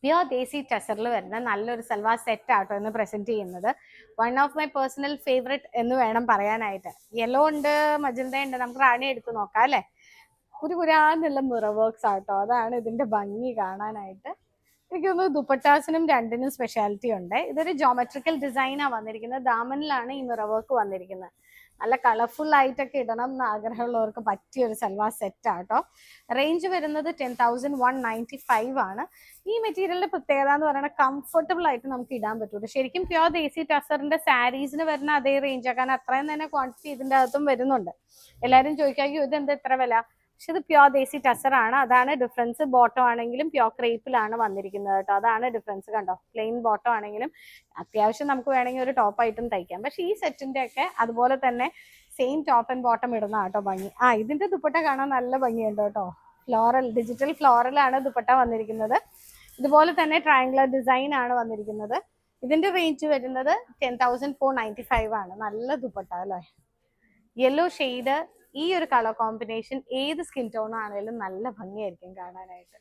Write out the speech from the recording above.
Pure ദേശി ടസറിൽ വരുന്ന നല്ലൊരു salwar set ആട്ടോ എന്ന് പ്രസന്റ് ചെയ്യുന്നത്. One of my personal favourite എന്ന് വേണം പറയാനായിട്ട്. യെല്ലോ ഉണ്ട്, മജന്ത ഉണ്ട്, നമുക്ക് റാണി എടുത്ത് നോക്കാം അല്ലെ. കുരാന്നുള്ള മിറർ വർക്ക്സ് ആട്ടോ, അതാണ് ഇതിന്റെ ഭംഗി കാണാനായിട്ട്. എനിക്ക് തോന്നുന്നു ദുപ്പട്ടാസിനും രണ്ടിനും സ്പെഷ്യാലിറ്റി ഉണ്ട്. ഇതൊരു ജോമെട്രിക്കൽ ഡിസൈനാണ് വന്നിരിക്കുന്നത്. ദാമനിലാണ് ഈ മിറർ വർക്ക് വന്നിരിക്കുന്നത്. നല്ല കളർഫുൾ ആയിട്ടൊക്കെ ഇടണം എന്ന് ആഗ്രഹമുള്ളവർക്ക് പറ്റിയ ഒരു സൽവാർ സെറ്റ് ആട്ടോ. റേഞ്ച് വരുന്നത് 10,195 ആണ്. ഈ മെറ്റീരിയലിന്റെ പ്രത്യേകത എന്ന് പറയുന്നത് കംഫർട്ടബിൾ ആയിട്ട് നമുക്ക് ഇടാൻ പറ്റുള്ളൂ. ശരിക്കും പ്യുർ ദേശി ടസറിന്റെ സാരീസിന് വരുന്ന അതേ റേഞ്ച്, കാരണം അത്രയും തന്നെ ക്വാണ്ടിറ്റി ഇതിന്റെ അകത്തും വരുന്നുണ്ട്. എല്ലാവരും ചോദിക്കാമെങ്കിൽ ഇതെന്താ എത്ര വില, പക്ഷെ ഇത് പ്യുർ ദേശി ടസർ ആണ്. അതാണ് ഡിഫറൻസ്. ബോട്ടം ആണെങ്കിലും പ്യുർ ക്രേപ്പിലാണ് വന്നിരിക്കുന്നത് കേട്ടോ, അതാണ് ഡിഫറൻസ്. കണ്ടോ, പ്ലെയിൻ ബോട്ടം ആണെങ്കിലും അത്യാവശ്യം നമുക്ക് വേണമെങ്കിൽ ഒരു ടോപ്പ് ആയിട്ടും തയ്ക്കാം. പക്ഷെ ഈ സെറ്റിന്റെ ഒക്കെ അതുപോലെ തന്നെ സെയിം ടോപ്പ് ആൻഡ് ബോട്ടം ഇടുന്ന കേട്ടോ ഭംഗി. ഇതിന്റെ ദുപ്പട്ട കാണാൻ നല്ല ഭംഗിയുണ്ട് കേട്ടോ. ഫ്ലോറൽ, ഡിജിറ്റൽ ഫ്ലോറലാണ് ദുപ്പട്ട വന്നിരിക്കുന്നത്. ഇതുപോലെ തന്നെ ട്രയാങ്കുലർ ഡിസൈൻ ആണ് വന്നിരിക്കുന്നത്. ഇതിന്റെ റേഞ്ച് വരുന്നത് 10,495 ആണ്. നല്ല ദുപ്പട്ട അല്ലേ. യെല്ലോ ഷെയ്ഡ്, ഈ ഒരു കളർ കോമ്പിനേഷൻ ഏത് സ്കിൻ ടോൺ ആണെങ്കിലും നല്ല ഭംഗിയായിരിക്കും കാണാനായിട്ട്.